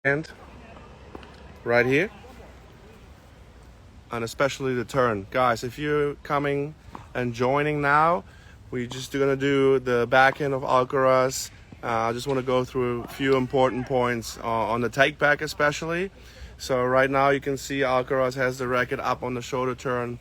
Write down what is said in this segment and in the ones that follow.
And right here, and especially the turn. Guys, if you're coming and joining now, we're just gonna do the backhand of Alcaraz. I just want to go through a few important points on the take back especially. So right now you can see Alcaraz has the racket up on the shoulder turn,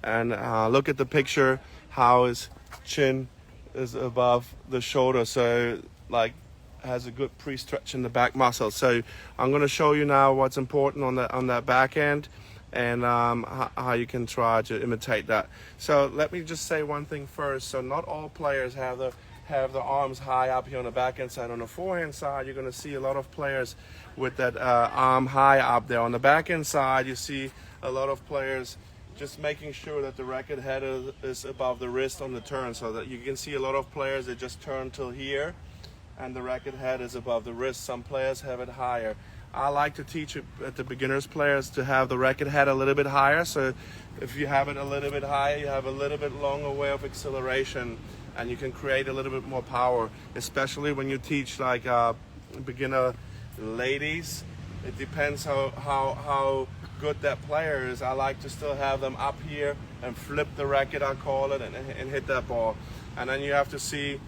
and look at the picture how his chin is above the shoulder, so like has a good pre-stretch in the back muscle. So I'm going to show you now what's important on that backhand, and how you can try to imitate that. So let me just say one thing first. So not all players have the arms high up here on the backhand side. On the forehand side, you're going to see a lot of players with that arm high up there. On the backhand side, you see a lot of players just making sure that the racket head is above the wrist on the turn, so that you can see a lot of players that just turn till here and the racket head is above the wrist. Some players have it higher. I like to teach it at the beginners players to have the racket head a little bit higher. So if you have it a little bit higher, you have a little bit longer way of acceleration, and you can create a little bit more power, especially when you teach like beginner ladies. It depends how good that player is. I like to still have them up here and flip the racket, I call it, and hit that ball. And then you have to see,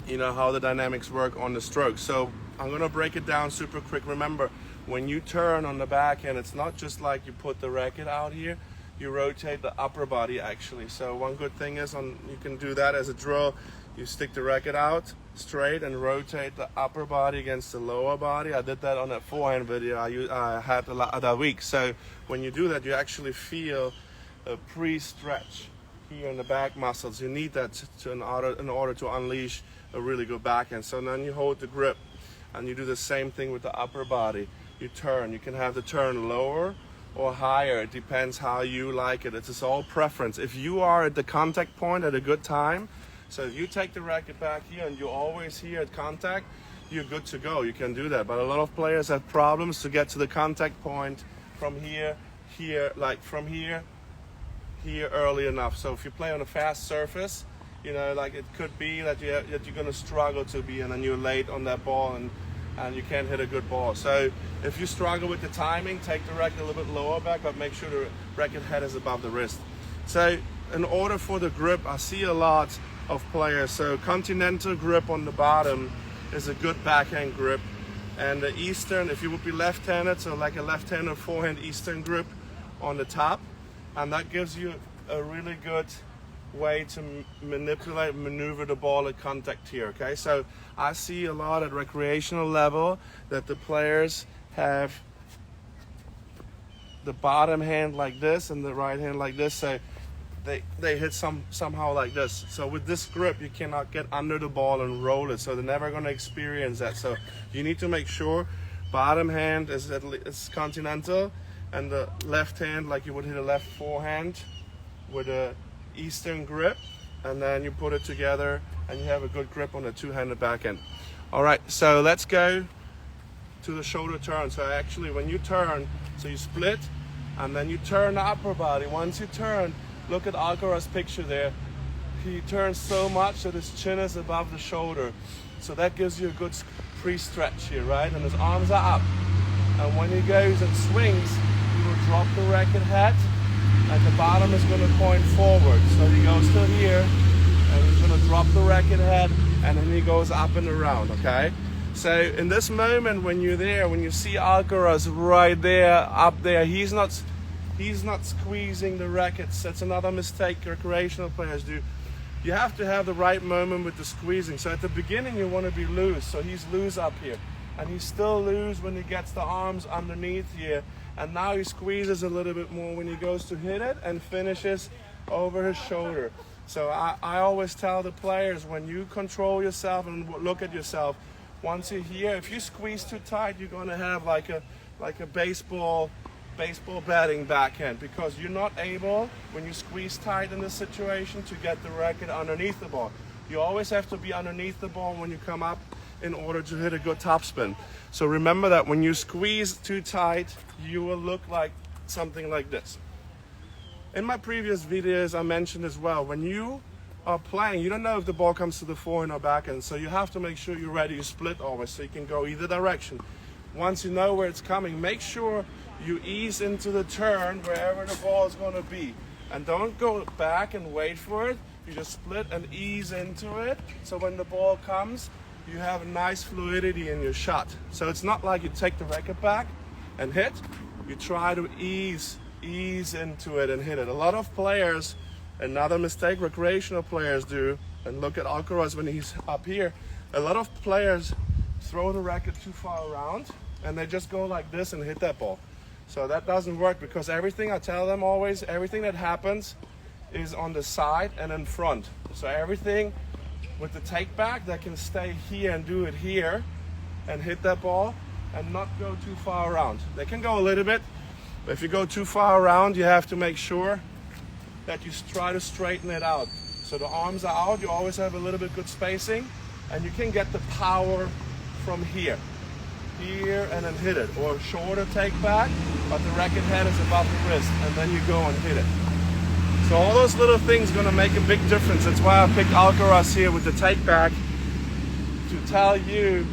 you know, how the dynamics work on the stroke. So I'm gonna break it down super quick. Remember, when you turn on the backhand, it's not just like you put the racket out here, you rotate the upper body actually. So one good thing is you can do that as a drill. You stick the racket out straight and rotate the upper body against the lower body. I did that on that forehand video I had that week. So when you do that, you actually feel a pre-stretch here in the back muscles. You need that in order to unleash a really good backhand. So then you hold the grip and you do the same thing with the upper body. You turn. You can have the turn lower or higher. It depends how you like it. It's all preference. If you are at the contact point at a good time, so if you take the racket back here and you're always here at contact, you're good to go. You can do that. But a lot of players have problems to get to the contact point from here, like from here early enough. So if you play on a fast surface, you know, like it could be that you're going to struggle to be, and then you're late on that ball and you can't hit a good ball. So if you struggle with the timing, take the racket a little bit lower back, but make sure the racket head is above the wrist. So in order for the grip, I see a lot of players. So continental grip on the bottom is a good backhand grip, and the Eastern, if you would be left-handed, so like a left-handed forehand Eastern grip on the top, and that gives you a really good way to maneuver the ball at contact here. Okay, so I see a lot at recreational level that the players have the bottom hand like this and the right hand like this, so they hit somehow like this. So with this grip, you cannot get under the ball and roll it, so they're never going to experience that. So you need to make sure bottom hand is continental, and the left hand like you would hit a left forehand with a Eastern grip, and then you put it together and you have a good grip on a two-handed backhand. All right, so let's go to the shoulder turn. So actually when you turn, so you split and then you turn the upper body. Once you turn, look at Alcaraz's picture there. He turns so much that his chin is above the shoulder. So that gives you a good pre-stretch here, right? And his arms are up. And when he goes and swings, he will drop the racket head, and the bottom is going to point forward. So he goes to here, and he's going to drop the racket head, and then he goes up and around, okay? So in this moment when you're there, when you see Alcaraz right there, up there, he's not squeezing the rackets. That's another mistake recreational players do. You have to have the right moment with the squeezing. So at the beginning you want to be loose, so he's loose up here. And he's still loose when he gets the arms underneath here. And now he squeezes a little bit more when he goes to hit it and finishes over his shoulder. So I always tell the players, when you control yourself and look at yourself, once you're here, if you squeeze too tight, you're going to have like a baseball batting backhand, because you're not able, when you squeeze tight in this situation, to get the racket underneath the ball. You always have to be underneath the ball when you come up in order to hit a good topspin. So remember that when you squeeze too tight, you will look like something like this. In my previous videos, I mentioned as well, when you are playing, you don't know if the ball comes to the forehand or backhand, so you have to make sure you're ready. You split always, so you can go either direction. once you know where it's coming, make sure you ease into the turn wherever the ball is going to be. And don't go back and wait for it. You just split and ease into it. So when the ball comes, you have a nice fluidity in your shot. So it's not like you take the racket back and hit. You try to ease into it and hit it. A lot of players, another mistake recreational players do, and look at Alcaraz when he's up here, a lot of players throw the racket too far around and they just go like this and hit that ball. So that doesn't work, because everything, I tell them always, everything that happens is on the side and in front. So everything with the take back, they can stay here and do it here and hit that ball and not go too far around. They can go a little bit, but if you go too far around, you have to make sure that you try to straighten it out. So the arms are out, you always have a little bit good spacing, and you can get the power from here and then hit it, or a shorter take back, but the racket head is above the wrist, and then you go and hit it. So all those little things are going to make a big difference. That's why I picked Alcaraz here with the take back, to tell you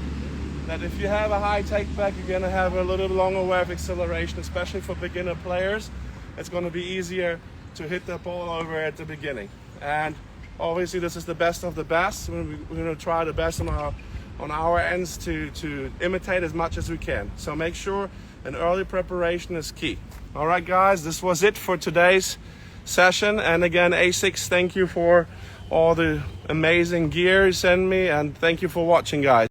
that if you have a high take back, you're going to have a little longer wave acceleration, especially for beginner players. It's going to be easier to hit the ball over at the beginning. And obviously this is the best of the best. We're going to try the best on our ends to imitate as much as we can. So make sure an early preparation is key. All right, guys, this was it for today's session. And again, ASICS, thank you for all the amazing gear you send me, and thank you for watching, guys.